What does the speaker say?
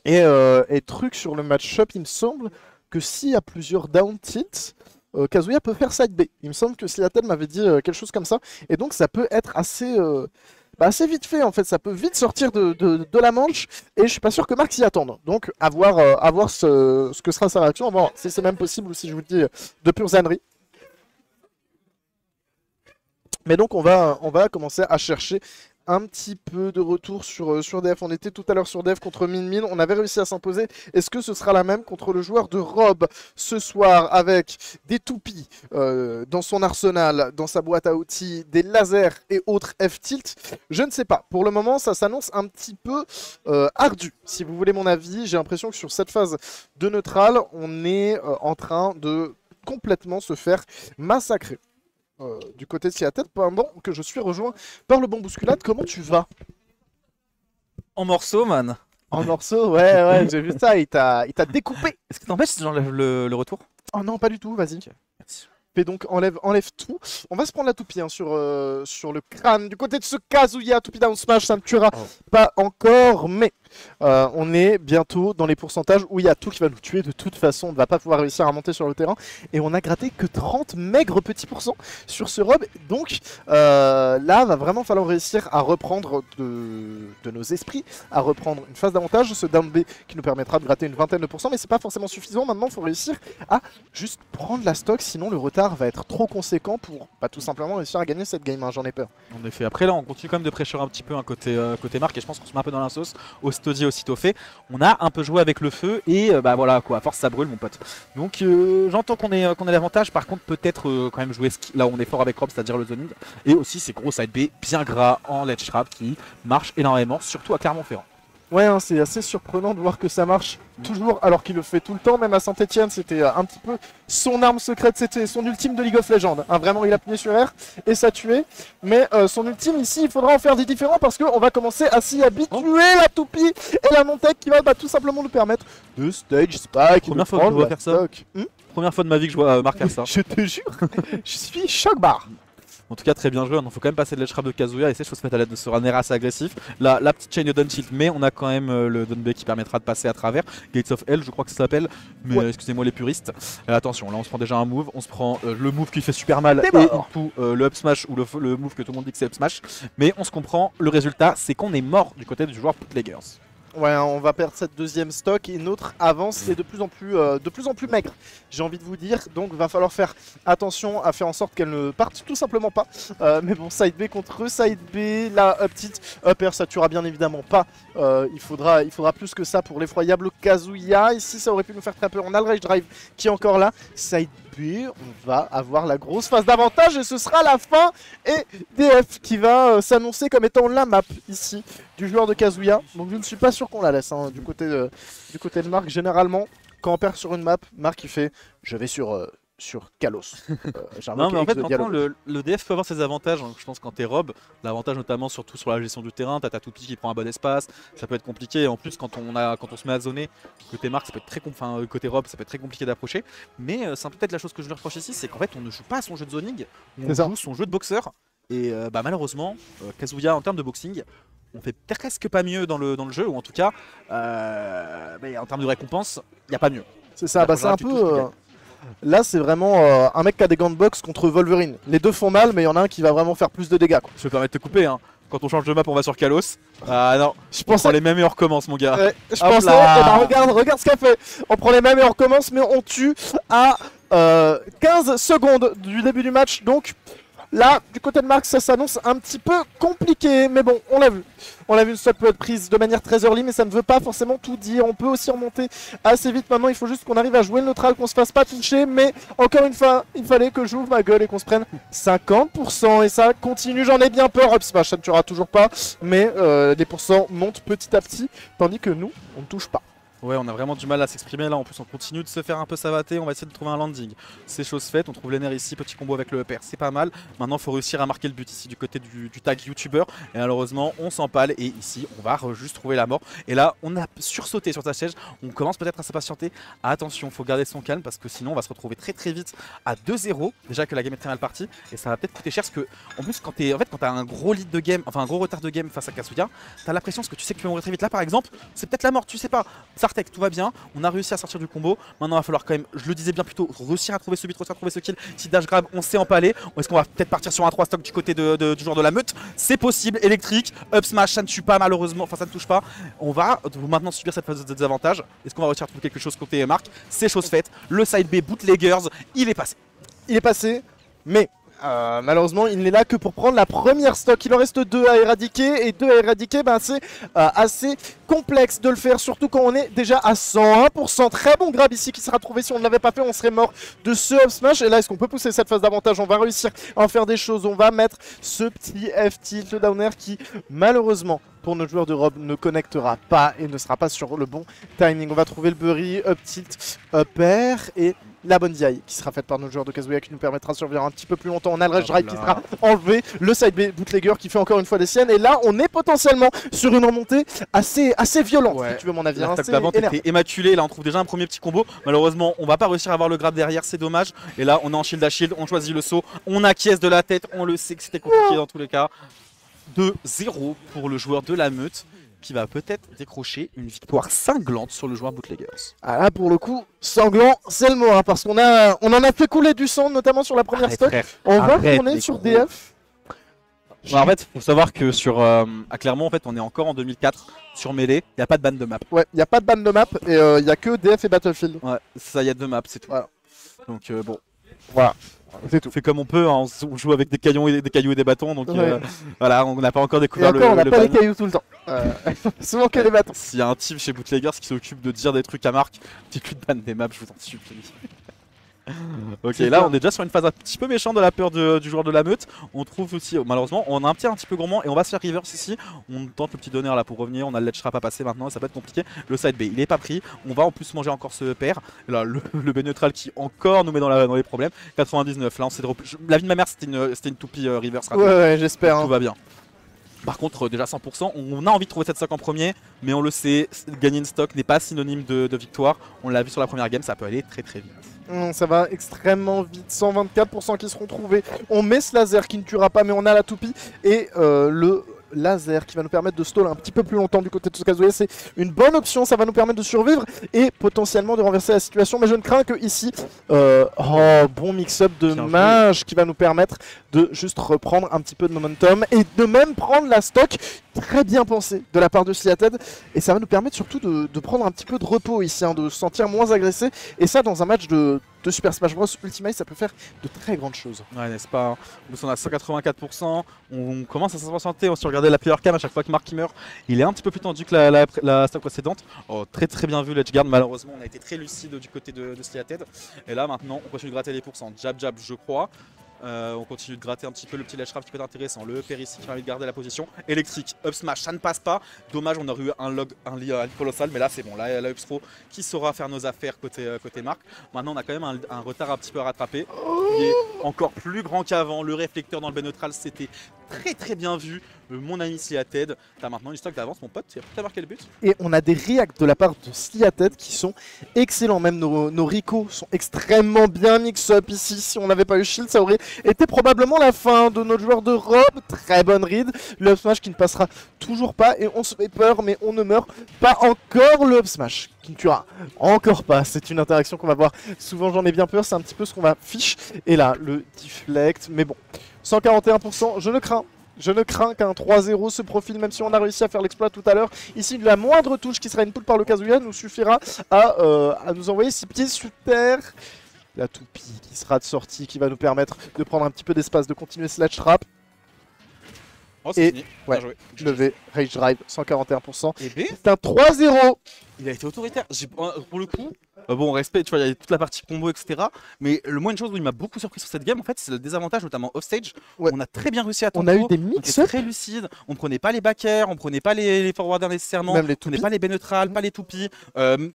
Et truc sur le match-up, il me semble que s'il y a plusieurs down tilts, Kazuya peut faire side B. Il me semble que Seattle m'avait dit quelque chose comme ça. Et donc ça peut être assez vite fait en fait. Ça peut vite sortir de la manche. Et je suis pas sûr que Marc s'y attende. Donc à voir ce que sera sa réaction. On va voir si c'est même possible ou si je vous le dis de pure zannerie. Mais donc on va commencer à chercher un petit peu de retour sur DF. On était tout à l'heure sur DF contre Min Min. On avait réussi à s'imposer. Est-ce que ce sera la même contre le joueur de Rob ce soir avec des toupies dans son arsenal, dans sa boîte à outils, des lasers et autres F-tilt? Je ne sais pas. Pour le moment, ça s'annonce un petit peu ardu. Si vous voulez mon avis, j'ai l'impression que sur cette phase de neutral, on est en train de complètement se faire massacrer. Du côté de Seattle, pendant que je suis rejoint par le bon bousculade. Comment tu vas? En morceaux, man. En morceaux, ouais, j'ai vu ça, il t'a découpé. Est-ce que t'empêches si j'enlève le retour? Oh non, pas du tout, vas-y. Ok, merci. Fais donc, enlève tout. On va se prendre la toupie hein, sur le crâne. Du côté de ce Kazuya, toupie down smash, ça ne tuera pas encore, mais on est bientôt dans les pourcentages où il y a tout qui va nous tuer de toute façon. On ne va pas pouvoir réussir à monter sur le terrain. Et on a gratté que 30 maigres petits pourcents sur ce Rob. Donc là, va vraiment falloir réussir à reprendre de nos esprits, à reprendre une phase d'avantage. Ce down B qui nous permettra de gratter une vingtaine de pourcents, mais c'est pas forcément suffisant. Maintenant, il faut réussir à juste prendre la stock, sinon le retard va être trop conséquent pour tout simplement réussir à gagner cette game, hein, j'en ai peur. En effet, après là on continue quand même de pressure un petit peu côté Marc et je pense qu'on se met un peu dans la sauce. Aussitôt dit, aussitôt fait. On a un peu joué avec le feu et bah voilà quoi, à force ça brûle mon pote. Donc j'entends qu'on ait l'avantage, par contre peut-être quand même jouer là où on est fort avec Rob, c'est-à-dire le zoning. Et aussi ces gros side B bien gras en ledge trap qui marchent énormément, surtout à Clermont-Ferrand. Ouais, hein, c'est assez surprenant de voir que ça marche toujours alors qu'il le fait tout le temps. Même à Saint-Etienne, c'était un petit peu son arme secrète, c'était son ultime de League of Legends. Hein, vraiment, il a appuyé sur R et ça tuait. Mais son ultime ici, il faudra en faire des différents parce qu'on va commencer à s'y habituer, la toupie et la montée qui va tout simplement nous permettre de stage spike. Première fois que je vois faire ça. Première fois de ma vie que je vois Marc faire ça. Je te jure, je suis choc barre. En tout cas, très bien joué. Il faut quand même passer de l'edge trap de Kazuya. Et c'est, je pense, mettre à l'aide de ce runner assez agressif. La petite chain de down tilt, mais on a quand même le down B qui permettra de passer à travers. Gates of Hell, je crois que ça s'appelle. Mais ouais. Excusez-moi les puristes. Attention, là on se prend déjà un move. On se prend le move qui fait super mal et tout le up smash ou le move que tout le monde dit que c'est up smash. Mais on se comprend. Le résultat, c'est qu'on est mort du côté du joueur Bootleggers. Ouais, on va perdre cette deuxième stock et notre avance est de plus en plus maigre, j'ai envie de vous dire. Donc va falloir faire attention à faire en sorte qu'elle ne parte tout simplement pas. Mais bon, side B contre side B, la petite up air ça tuera bien évidemment pas. Il faudra plus que ça pour l'effroyable Kazuya. Ici ça aurait pu nous faire très peur. On a le rage drive qui est encore là. Side B, on va avoir la grosse phase d'avantage et ce sera la fin. Et DF qui va s'annoncer comme étant la map ici du joueur de Kazuya. Donc je ne suis pas sûr qu'on la laisse hein, du côté de Marc. Généralement, quand on perd sur une map, Marc il fait je vais sur Kalos. Non mais en fait maintenant le DF peut avoir ses avantages, hein. Je pense quand t'es Rob, l'avantage notamment surtout sur la gestion du terrain, t'as ta toupie qui prend un bon espace, ça peut être compliqué. En plus quand on se met à zoner, côté Marc ça peut être très côté Rob ça peut être très compliqué d'approcher. Mais c'est peut-être la chose que je lui reproche ici, c'est qu'en fait on ne joue pas à son jeu de zoning, on joue son jeu de boxeur. Et malheureusement, Kazuya en termes de boxing, on fait presque pas mieux dans le jeu, ou en tout cas, en termes de récompense, il n'y a pas mieux. C'est ça, c'est un peu... Là, c'est vraiment un mec qui a des gants de boxe contre Wolverine. Les deux font mal, mais il y en a un qui va vraiment faire plus de dégâts. Quoi. Je me permets de te couper, hein. Quand on change de map, on va sur Kalos. Ah non, je pense les mêmes et on recommence, mon gars. Je pensais, regarde ce qu'a fait. On prend les mêmes et on recommence, mais on tue à 15 secondes du début du match. Donc là, du côté de Marc, ça s'annonce un petit peu compliqué. Mais bon, on l'a vu. On l'a vu, une stock peut être prise de manière très early, mais ça ne veut pas forcément tout dire. On peut aussi remonter assez vite. Maintenant, il faut juste qu'on arrive à jouer le neutral, qu'on se fasse pas toucher. Mais encore une fois, il fallait que j'ouvre ma gueule et qu'on se prenne 50%. Et ça continue, j'en ai bien peur. Up smash, ça ne tuera toujours pas. Mais les pourcents montent petit à petit, tandis que nous, on ne touche pas. Ouais, on a vraiment du mal à s'exprimer là. En plus, on continue de se faire un peu savater. On va essayer de trouver un landing. C'est chose faite. On trouve l'NR ici. Petit combo avec le EPR. C'est pas mal. Maintenant, il faut réussir à marquer le but ici du côté du tag YouTuber. Et malheureusement, on s'empale. Et ici, on va juste trouver la mort. Et là, on a sursauté sur sa chaise. On commence peut-être à s'impatienter. Attention, il faut garder son calme parce que sinon, on va se retrouver très très vite à 2-0. Déjà que la game est très mal partie. Et ça va peut-être coûter cher parce que, en plus, quand t'as un gros lead de game, enfin un gros retard de game face à Kazuya, t'as la pression parce que tu sais que tu vas mourir très vite. Là, par exemple, c'est peut-être la mort. Tu sais pas. Sartek, tout va bien. On a réussi à sortir du combo. Maintenant, il va falloir quand même, je le disais bien plus tôt, réussir à trouver ce beat, réussir à trouver ce kill. Si dash grab, on s'est empalé. Ou est-ce qu'on va peut-être partir sur un 3 stock du côté du joueur de la meute? C'est possible. Électrique, up smash, ça ne tue pas malheureusement. Enfin, ça ne touche pas. On va maintenant subir cette phase de désavantage. Est-ce qu'on va réussir à trouver quelque chose côté Marc? C'est chose faite. Le side B bootleggers, il est passé. Il est passé, mais malheureusement, il n'est là que pour prendre la première stock. Il en reste 2 à éradiquer. Et 2 à éradiquer, ben, c'est assez complexe de le faire. Surtout quand on est déjà à 101%. Très bon grab ici qui sera trouvé. Si on ne l'avait pas fait, on serait mort de ce up smash. Et là, est-ce qu'on peut pousser cette phase d'avantage? On va réussir à en faire des choses. On va mettre ce petit F-tilt, le down air qui, malheureusement, pour nos joueurs d'Europe, ne connectera pas et ne sera pas sur le bon timing. On va trouver le Bury, up tilt, up air et la bonne DI qui sera faite par nos joueurs de Kazuya qui nous permettra de survivre un petit peu plus longtemps. On a le rush drive qui sera enlevé, le side B bootlegger qui fait encore une fois des siennes. Et là, on est potentiellement sur une remontée assez violente, si tu veux mon avis. La stack d'avant était immaculée. Là, on trouve déjà un premier petit combo. Malheureusement, on va pas réussir à avoir le grab derrière, c'est dommage. Et là, on est en shield à shield, on choisit le saut, on acquiesce de la tête. On le sait que c'était compliqué dans tous les cas. 2-0 pour le joueur de la meute qui va peut-être décrocher une victoire cinglante sur le joueur bootleggers. Ah là pour le coup, sanglant c'est le mot hein, parce qu'on en a fait couler du sang notamment sur la première stock. On va retourner sur DF. En fait, faut savoir que sur à Clermont, en fait, on est encore en 2004 sur Melee. Il n'y a pas de ban de map. Ouais, il n'y a pas de ban de map et il n'y a que DF et Battlefield. Ouais, ça, il y a 2 maps, c'est tout. Voilà. Donc bon. Voilà. C'est tout. On fait comme on peut, hein. On joue avec des cailloux et des bâtons, donc voilà, on n'a pas encore découvert on n'a pas les cailloux tout le temps. Souvent que les bâtons. S'il y a un team chez Bootleggers qui s'occupe de dire des trucs à Marc, dites-lui de ban des maps, je vous en supplie. Ok, là on est déjà sur une phase un petit peu méchante de la peur du joueur de la meute. On trouve aussi, malheureusement, on a un petit peu gourmand et on va se faire reverse ici. On tente le petit donner là pour revenir. On a le ledge trap à passer maintenant, ça peut être compliqué. Le side B il est pas pris. On va en plus manger encore ce pair. Là le B neutral qui encore nous met dans les problèmes. 99, là on s'est drop. La vie de ma mère c'était une toupie reverse. Ouais, j'espère. Hein. Tout va bien. Par contre, déjà 100%, on a envie de trouver cette stock en premier, mais on le sait, gagner une stock n'est pas synonyme de victoire. On l'a vu sur la première game, ça peut aller très très vite. Ça va extrêmement vite, 124% qui seront trouvés. On met ce laser qui ne tuera pas, mais on a la toupie et le laser qui va nous permettre de stall un petit peu plus longtemps du côté de Kazuya. C'est une bonne option, ça va nous permettre de survivre et potentiellement de renverser la situation. Mais je ne crains que ici, bon mix-up de mage qui va nous permettre de juste reprendre un petit peu de momentum et de même prendre la stock très bien pensée de la part de Sliated. Et ça va nous permettre surtout de prendre un petit peu de repos ici, hein, de se sentir moins agressé. Et ça dans un match de Super Smash Bros Ultimate, ça peut faire de très grandes choses. Ouais, n'est-ce pas? On a 184%, on commence à s'impatienter. Si on regardait la player cam, à chaque fois que Marc meurt, il est un petit peu plus tendu que la stock précédente. Oh, très très bien vu l'edge guard, malheureusement on a été très lucide du côté de Sliated. Et là maintenant on continue de gratter les pourcents, jab je crois. On continue de gratter un petit peu le petit ledge trap qui peut être intéressant. Le EPR ici qui permet de garder la position. Électrique, up smash, ça ne passe pas. Dommage, on aurait eu un lead colossal, mais là c'est bon. Là, la Upspro qui saura faire nos affaires côté Marc. Maintenant, on a quand même un retard un petit peu à rattraper. Qui est encore plus grand qu'avant. Le réflecteur dans le B neutral, c'était très très bien vu. Mon ami Sliated, t'as maintenant une stock d'avance, mon pote. Tu as marqué le but. Et on a des reacts de la part de Sliated qui sont excellents. Même nos Rico sont extrêmement bien mix-up ici. Si on n'avait pas eu shield, ça aurait été probablement la fin de notre joueur de Rob. Très bonne read. Le up smash qui ne passera toujours pas. Et on se fait peur, mais on ne meurt pas encore. Le up smash qui ne tuera encore pas. C'est une interaction qu'on va voir. Souvent, j'en ai bien peur. C'est un petit peu ce qu'on va fiche. Et là, le deflect. Mais bon, 141%, je ne crains. Je ne crains qu'un 3-0 se profile, même si on a réussi à faire l'exploit tout à l'heure. Ici, la moindre touche qui sera une pull par le Kazuya nous suffira à nous envoyer 6 pieds sur terre. La toupie qui sera de sortie, qui va nous permettre de prendre un petit peu d'espace, de continuer ce ledge trap. Oh, et fini. Ouais, levé, rage drive, 141%. Et B c'est un 3-0 Il a été autoritaire. Pour le coup, bon, respect, tu vois, il y a toute la partie combo, etc. Mais une chose où il m'a beaucoup surpris sur cette game, en fait, c'est le désavantage, notamment offstage. Ouais. On a très bien réussi à tempo. On a eu des mix très lucides. On prenait pas les back air, on prenait pas les forwarders nécessairement, on prenait pas les B neutrales, pas les toupies.